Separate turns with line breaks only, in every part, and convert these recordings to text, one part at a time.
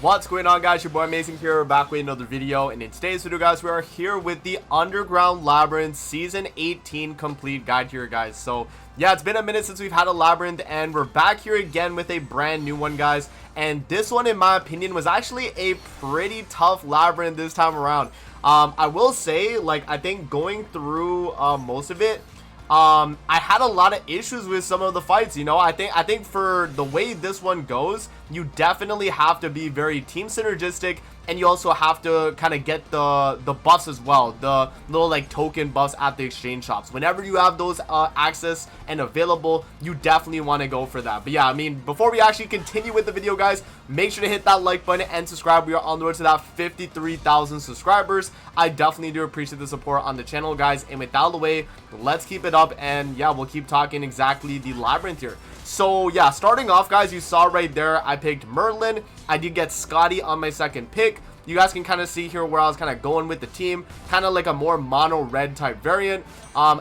What's going on, guys? Your boy Amazing here, back with another video, and in today's video, guys, we are here with the Underground Labyrinth Season 18 complete guide here, guys. So yeah, it's been a minute since we've had a Labyrinth, and we're back here again with a brand new one, guys. And this one, in my opinion, was actually a pretty tough Labyrinth this time around. I will say, like, I think going through most of it, I had a lot of issues with some of the fights, you know. I think for the way this one goes, you definitely have to be very team synergistic, and you also have to kind of get the buffs as well, the little like token buffs at the exchange shops. Whenever you have those access and available, you definitely want to go for that. But yeah, I mean, before we actually continue with the video, guys, make sure to hit that like button and subscribe. We are on the road to that 53,000 subscribers. I definitely do appreciate the support on the channel, guys. And with that out of the way, let's keep it up, and yeah, we'll keep talking exactly the Labyrinth here. So yeah, starting off, guys, you saw right there, I picked Merlin. I did get Scotty on my second pick. You guys can kind of see here where I was kind of going with the team, kind of like a more mono red type variant.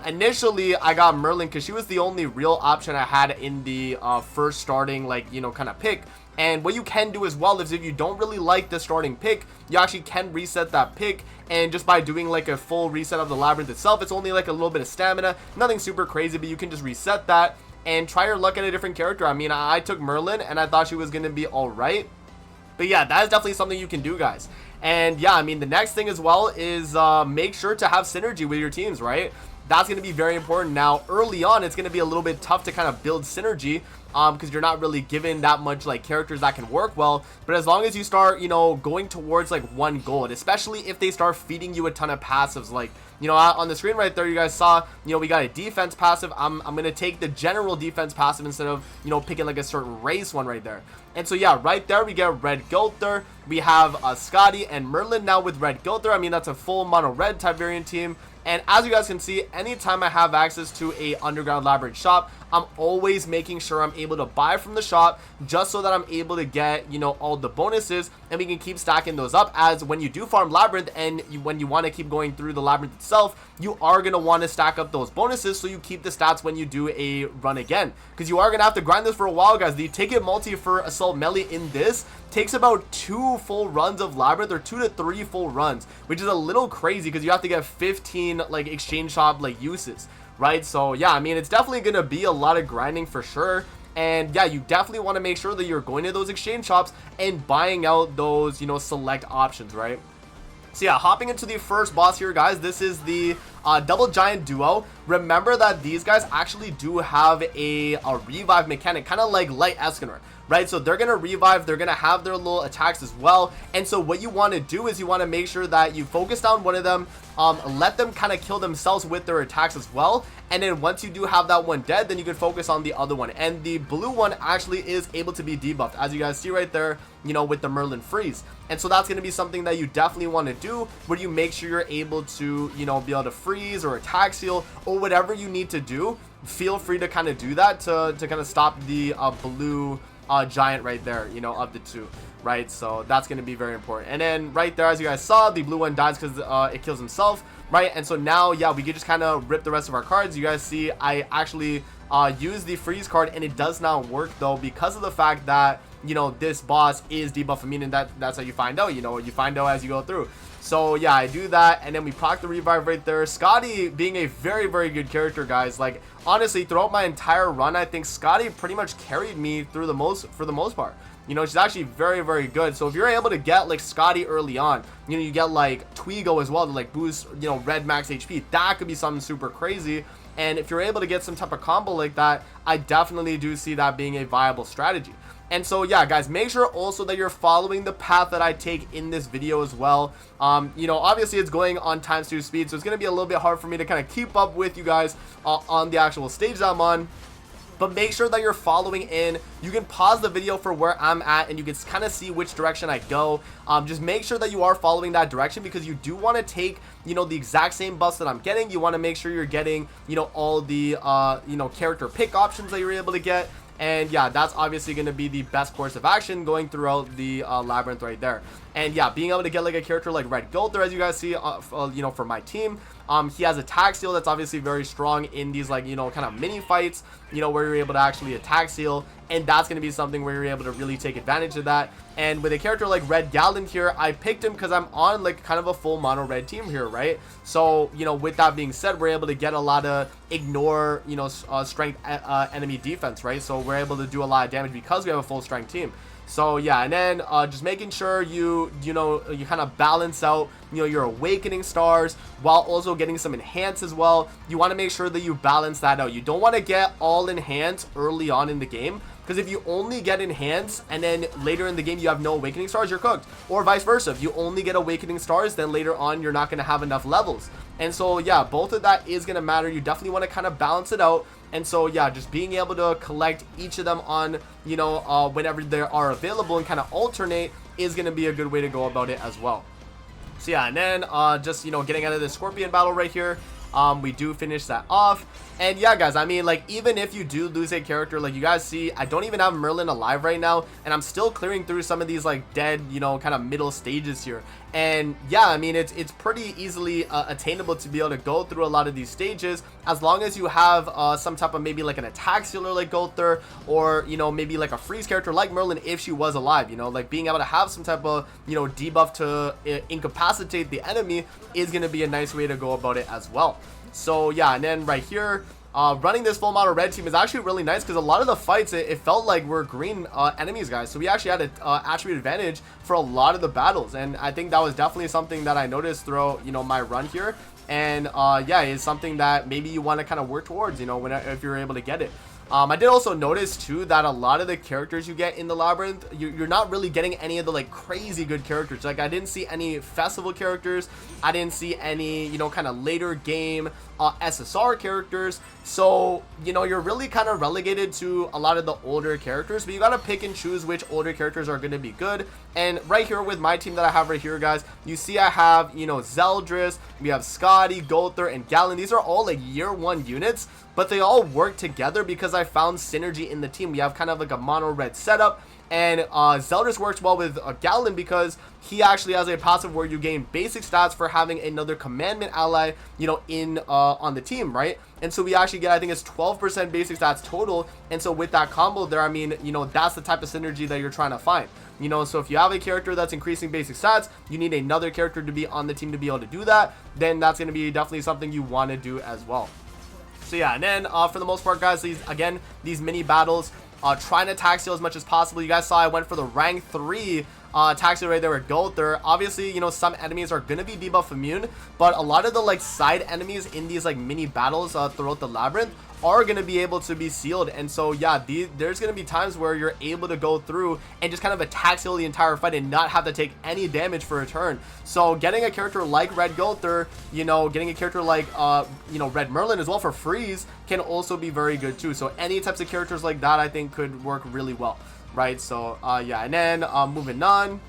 Initially I got Merlin because she was the only real option I had in the first starting, like, you know, kind of pick. And what you can do as well is, if you don't really like the starting pick, you actually can reset that pick, and just by doing like a full reset of the Labyrinth itself, it's only like a little bit of stamina, nothing super crazy, but you can just reset that and try your luck at a different character. I mean, I took Merlin and I thought she was going to be alright. But yeah, that is definitely something you can do, guys. And yeah, I mean, the next thing as well is make sure to have synergy with your teams, right? That's going to be very important. Now, early on, it's going to be a little bit tough to kind of build synergy, because you're not really given that much like characters that can work well. But as long as you start, you know, going towards like one goal, and especially if they start feeding you a ton of passives, like, you know, on the screen right there, you guys saw, you know, we got a defense passive. I'm gonna take the general defense passive instead of, you know, picking like a certain race one right there. And so yeah, right there we get Red Gilther. We have Scotty and Merlin now with Red Gilther. I mean, that's a full mono red type variant team. And as you guys can see, anytime I have access to a Underground Labyrinth shop, I'm always making sure I'm able to buy from the shop, just so that I'm able to get, you know, all the bonuses, and we can keep stacking those up. As when you do farm Labyrinth, and when you want to keep going through the Labyrinth itself, you are going to want to stack up those bonuses so you keep the stats when you do a run again, because you are going to have to grind this for a while, guys. The ticket multi for Assault Melee in this takes about 2 full runs of Labyrinth, or 2 to 3 full runs, which is a little crazy because you have to get 15 like exchange shop like uses, right? So yeah, I mean, it's definitely gonna be a lot of grinding for sure. And yeah, you definitely want to make sure that you're going to those exchange shops and buying out those, you know, select options, right? So yeah, hopping into the first boss here, guys, this is the double giant duo. Remember that these guys actually do have a revive mechanic, kind of like Light Escanor, right? So they're gonna revive, they're gonna have their little attacks as well. And so what you want to do is you want to make sure that you focus down one of them, let them kind of kill themselves with their attacks as well, and then once you do have that one dead, then you can focus on the other one. And the blue one actually is able to be debuffed, as you guys see right there, you know, with the Merlin freeze. And so that's going to be something that you definitely want to do, where you make sure you're able to, you know, be able to freeze or attack seal or whatever you need to do. Feel free to kind of do that to kind of stop the blue giant right there, you know, of the two, right? So that's going to be very important. And then right there, as you guys saw, the blue one dies because it kills himself, right? And so now, yeah, we can just kind of rip the rest of our cards. You guys see I actually use the freeze card, and it does not work though, because of the fact that, you know, this boss is debuff immune, and that's how you find out, you know, you find out as you go through. So yeah, I do that, and then we proc the revive right there. Scotty being a very, very good character, guys. Like, honestly, throughout my entire run, I think Scotty pretty much carried me through for the most part. You know, she's actually very, very good. So if you're able to get like Scotty early on, you know, you get like Twigo as well to like boost, you know, red max HP. That could be something super crazy. And if you're able to get some type of combo like that, I definitely do see that being a viable strategy. And so yeah, guys, make sure also that you're following the path that I take in this video as well. You know, obviously it's going on ×2 speed, so it's going to be a little bit hard for me to kind of keep up with you guys on the actual stage that I'm on. But make sure that you're following in. You can pause the video for where I'm at, and you can kind of see which direction I go. Just make sure that you are following that direction, because you do want to take, you know, the exact same buffs that I'm getting. You want to make sure you're getting, you know, all the you know, character pick options that you're able to get. And yeah, that's obviously going to be the best course of action going throughout the Labyrinth right there. And yeah, being able to get like a character like Red Gilther, as you guys see, you know, for my team, He has attack seal that's obviously very strong in these, like, you know, kind of mini fights, you know, where you're able to actually attack seal, and that's going to be something where you're able to really take advantage of that. And with a character like Red Gallant here, I picked him because I'm on like kind of a full mono red team here, right? So, you know, with that being said, we're able to get a lot of ignore, you know, strength enemy defense, right? So we're able to do a lot of damage because we have a full strength team. So yeah, and then just making sure you kind of balance out, you know, your awakening stars while also getting some enhance as well. You want to make sure that you balance that out. You don't want to get all enhance early on in the game, because if you only get enhance and then later in the game you have no awakening stars, you're cooked. Or vice versa, if you only get awakening stars, then later on you're not going to have enough levels. And so yeah, both of that is going to matter. You definitely want to kind of balance it out. And so yeah, just being able to collect each of them on, you know, whenever they are available and kind of alternate is going to be a good way to go about it as well. So yeah, and then just, you know, getting out of the Scorpion battle right here, we do finish that off. And yeah, guys, I mean, like, even if you do lose a character, like you guys see, I don't even have Merlin alive right now, and I'm still clearing through some of these like dead, you know, kind of middle stages here. And yeah, I mean, it's pretty easily attainable to be able to go through a lot of these stages, as long as you have some type of maybe like an attack sealer like Gulther, or, you know, maybe like a freeze character like Merlin if she was alive. You know, like being able to have some type of, you know, debuff to incapacitate the enemy is going to be a nice way to go about it as well. So yeah, and then right here, running this full mono red team is actually really nice, because a lot of the fights, it felt like we're green enemies, guys. So we actually had an attribute advantage for a lot of the battles, and I think that was definitely something that I noticed throughout, you know, my run here. And yeah, it's something that maybe you want to kind of work towards, you know, if you're able to get it. I did also notice too that a lot of the characters you get in the Labyrinth, you're not really getting any of the like crazy good characters. Like I didn't see any festival characters, I didn't see any, you know, kind of later game SSR characters. So, you know, you're really kind of relegated to a lot of the older characters, but you gotta pick and choose which older characters are going to be good. And right here with my team that I have right here, guys, you see I have, you know, Zeldris, we have Scotty, Gulther, and Gallant. These are all like year 1 units, but they all work together because I found synergy in the team. We have kind of like a mono red setup, and Zeldris works well with Gallant because he actually has a passive where you gain basic stats for having another commandment ally, you know, in on the team, right? And so we actually get, I think it's 12% basic stats total. And so with that combo there, I mean, you know, that's the type of synergy that you're trying to find. You know, so if you have a character that's increasing basic stats, you need another character to be on the team to be able to do that, then that's going to be definitely something you want to do as well. So yeah, and then for the most part, guys, these mini battles, trying to attack seal as much as possible. You guys saw I went for the rank 3 attack seal right there with Gulther. Obviously, you know, some enemies are going to be debuff immune, but a lot of the like side enemies in these like mini battles throughout the Labyrinth are going to be able to be sealed. And so yeah, there's going to be times where you're able to go through and just kind of attack seal the entire fight and not have to take any damage for a turn. So getting a character like Red Gulther, you know, getting a character like you know, Red Merlin as well for freeze can also be very good too. So any types of characters like that I think could work really well, right? So yeah, and then moving on,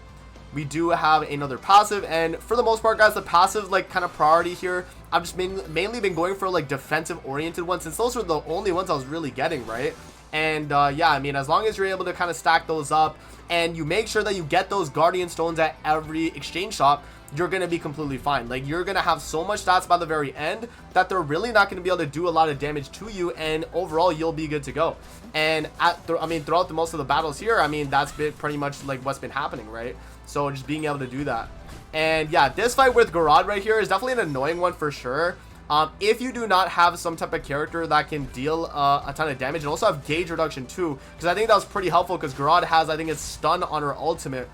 we do have another passive, and for the most part, guys, the passive like kind of priority here, I've just mainly been going for like defensive oriented ones, since those were the only ones I was really getting, right? And yeah, I mean, as long as you're able to kind of stack those up and you make sure that you get those guardian stones at every exchange shop, you're going to be completely fine. Like, you're going to have so much stats by the very end that they're really not going to be able to do a lot of damage to you, and overall you'll be good to go. And I mean, throughout most of the battles here, I mean, that's been pretty much like what's been happening, right? So just being able to do that. And yeah, this fight with Garad right here is definitely an annoying one for sure. If you do not have some type of character that can deal a ton of damage and also have gauge reduction too, because I think that was pretty helpful, because Garad has, I think, it's stun on her ultimate.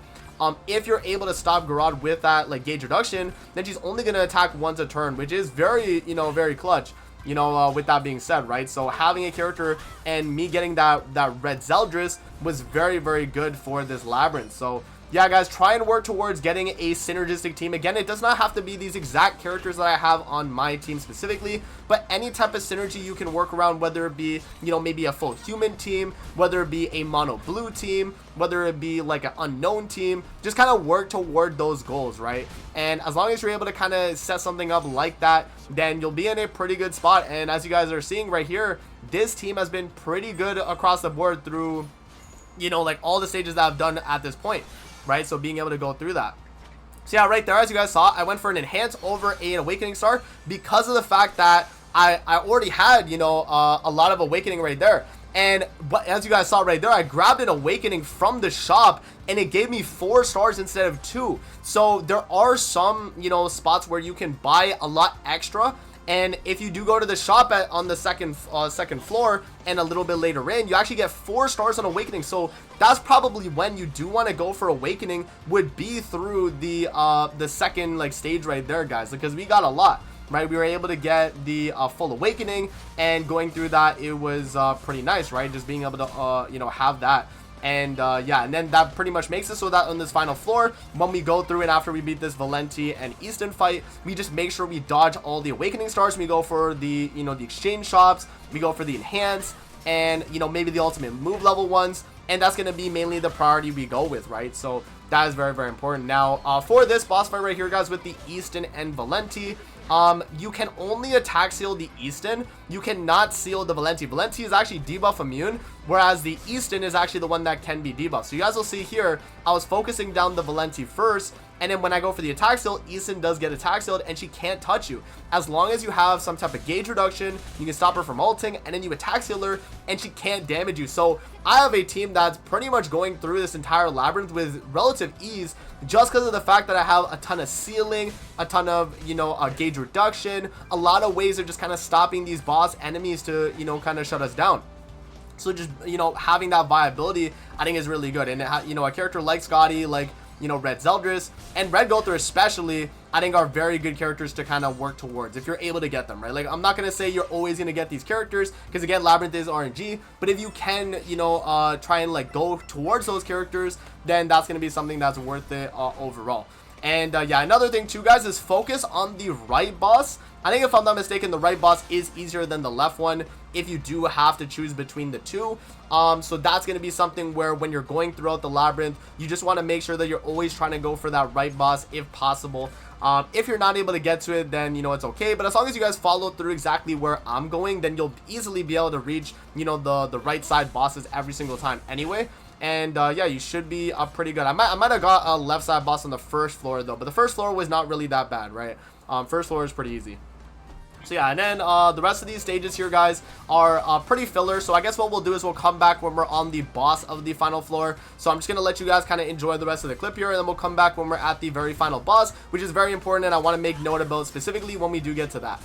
If you're able to stop Garad with that like gauge reduction, then she's only going to attack once a turn, which is very, you know, very clutch. You know, with that being said, right? So having a character and me getting that red Zeldris was very, very good for this Labyrinth. So yeah, guys, try and work towards getting a synergistic team. Again, it does not have to be these exact characters that I have on my team specifically, but any type of synergy you can work around, whether it be, you know, maybe a full human team, whether it be a mono blue team, whether it be like an unknown team, just kind of work toward those goals, right? And as long as you're able to kind of set something up like that, then you'll be in a pretty good spot. And as you guys are seeing right here, this team has been pretty good across the board through, you know, like all the stages that I've done at this point, right? So being able to go through that. So yeah, right there, as you guys saw, I went for an enhance over an awakening star because of the fact that I already had, you know, a lot of awakening right there. And but as you guys saw right there, I grabbed an awakening from the shop and it gave me 4 stars instead of 2. So there are some, you know, spots where you can buy a lot extra. And if you do go to the shop on the second floor and a little bit later in, you actually get 4 stars on awakening. So that's probably when you do want to go for awakening, would be through the second like stage right there, guys, because we got a lot. Right, we were able to get the full awakening, and going through that, it was pretty nice, right? Just being able to, you know, have that. And yeah, and then that pretty much makes it so that on this final floor, when we go through and after we beat this Valenti and Easton fight, we just make sure we dodge all the awakening stars. We go for the, you know, the exchange shops, we go for the enhance, and, you know, maybe the ultimate move level ones, and that's going to be mainly the priority we go with, right? So that is very, very important. Now, for this boss fight right here, guys, with the Easton and Valenti, you can only attack seal the Easton. You cannot seal the Valenti. Valenti is actually debuff immune, whereas the Easton is actually the one that can be debuffed. So you guys will see here, I was focusing down the Valenti first, and then when I go for the attack seal, Easton does get attack sealed, and she can't touch you. As long as you have some type of gauge reduction, you can stop her from ulting, and then you attack seal her, and she can't damage you. So I have a team that's pretty much going through this entire labyrinth with relative ease, just because of the fact that I have a ton of sealing, a ton of, you know, gauge reduction, a lot of ways of just kind of stopping these boss enemies to, you know, kind of shut us down. So just, you know, having that viability, I think is really good. And, you know, a character like Scotty, like, you know, Red Zeldris and Red Gother especially, I think are very good characters to kind of work towards if you're able to get them, right? Like, I'm not going to say you're always going to get these characters, because again, Labyrinth is RNG, but if you can, you know, try and like go towards those characters, then that's going to be something that's worth it overall. And yeah, another thing too, guys, is focus on the right boss. I think if I'm not mistaken, the right boss is easier than the left one if you do have to choose between the two. So that's going to be something where when you're going throughout the labyrinth, you just want to make sure that you're always trying to go for that right boss if possible. If you're not able to get to it, then, you know, it's okay. But as long as you guys follow through exactly where I'm going, then you'll easily be able to reach, you know, the right side bosses every single time anyway. And yeah, you should be pretty good. I might have got a left side boss on the first floor though, but the first floor was not really that bad, right? First floor is pretty easy. So yeah, and then the rest of these stages here, guys, are pretty filler. So I guess what we'll do is we'll come back when we're on the boss of the final floor. So I'm just going to let you guys kind of enjoy the rest of the clip here, and then we'll come back when we're at the very final boss, which is very important, and I want to make note about specifically when we do get to that.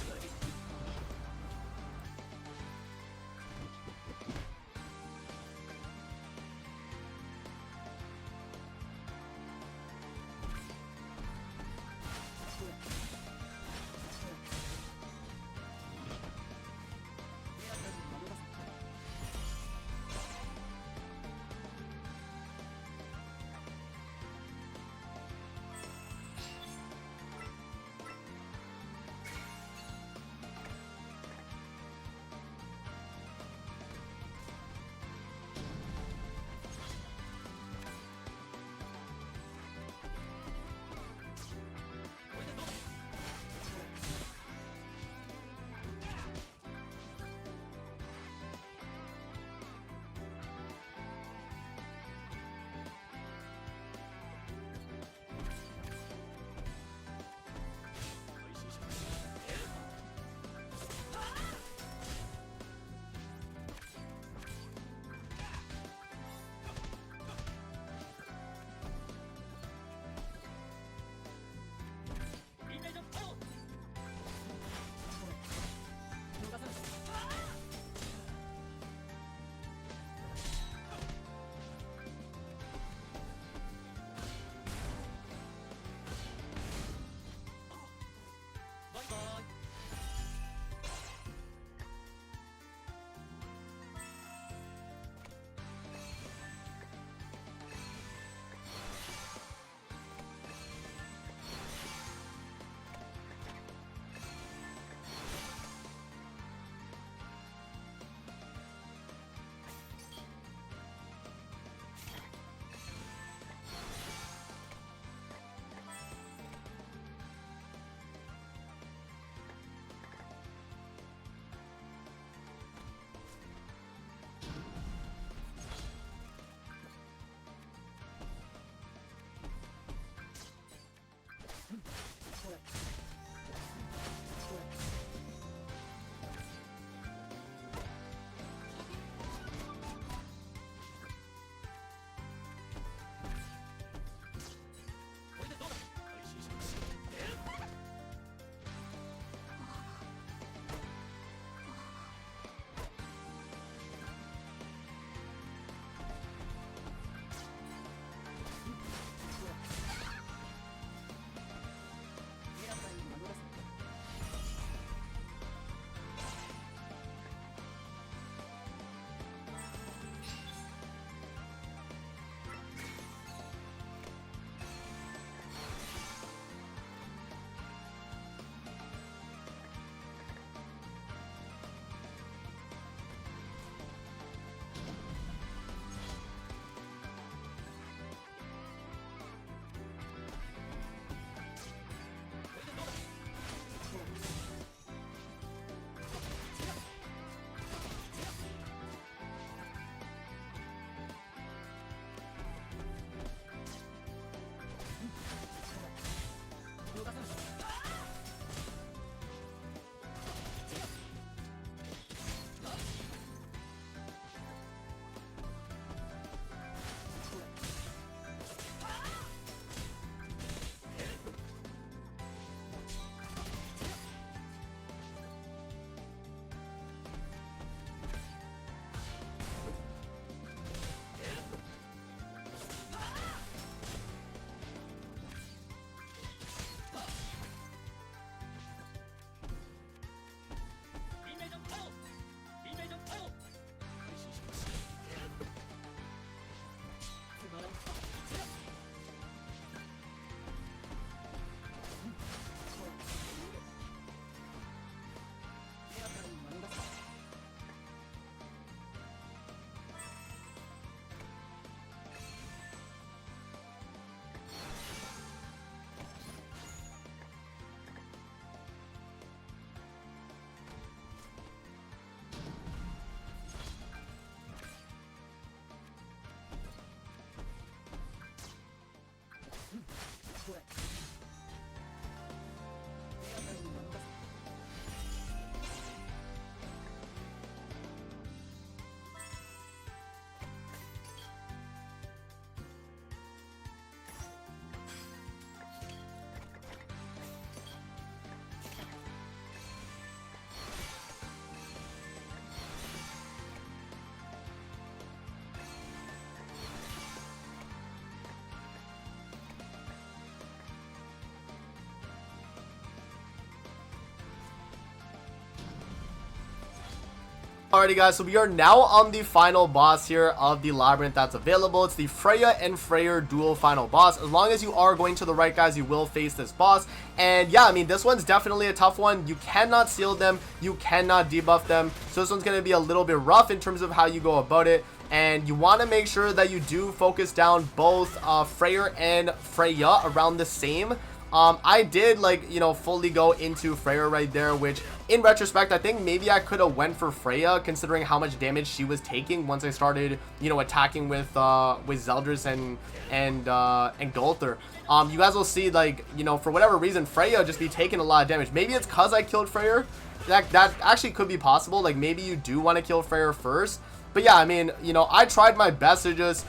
Alrighty guys, so we are now on the final boss here of the Labyrinth that's available. It's the Freya and Freyr dual final boss. As long as you are going to the right, guys, you will face this boss. And yeah, I mean, this one's definitely a tough one. You cannot seal them, you cannot debuff them, so this one's going to be a little bit rough in terms of how you go about it. And you want to make sure that you do focus down both Freyr and Freya around the same. I did, like, you know, fully go into Freya right there, which in retrospect, I think maybe I could have went for Freya considering how much damage she was taking once I started, you know, attacking with Zeldris and Gulthur. You guys will see, like, you know, for whatever reason, Freya just be taking a lot of damage. Maybe it's because I killed Freyr. That actually could be possible. Like, maybe you do want to kill Freyr first. But yeah, I mean, you know, I tried my best to just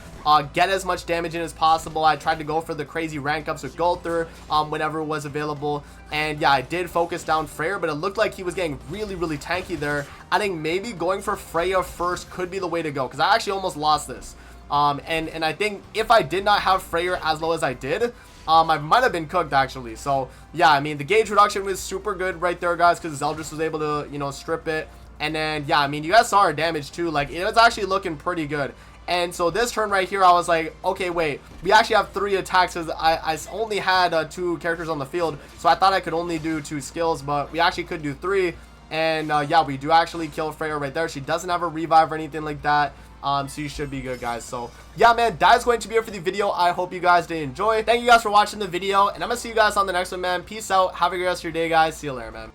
get as much damage in as possible. I tried to go for the crazy rank ups with Gulthur whenever it was available. And yeah, I did focus down Freyr, but it looked like he was getting really, really tanky there. I think maybe going for Freya first could be the way to go, because I actually almost lost this. And I think if I did not have Freyr as low as I did, I might have been cooked actually. So yeah, I mean, the gauge reduction was super good right there, guys, because Zeldris was able to, you know, strip it. And then, yeah, I mean, you guys saw our damage too. Like, it was actually looking pretty good. And so this turn right here, I was like, okay, wait, we actually have 3 attacks, because I only had 2 characters on the field. So I thought I could only do 2 skills, but we actually could do 3. And yeah, we do actually kill Freya right there. She doesn't have a revive or anything like that. So you should be good, guys. So yeah, man, that is going to be it for the video. I hope you guys did enjoy. Thank you guys for watching the video, and I'm gonna see you guys on the next one, man. Peace out. Have a good rest of your day, guys. See you later, man.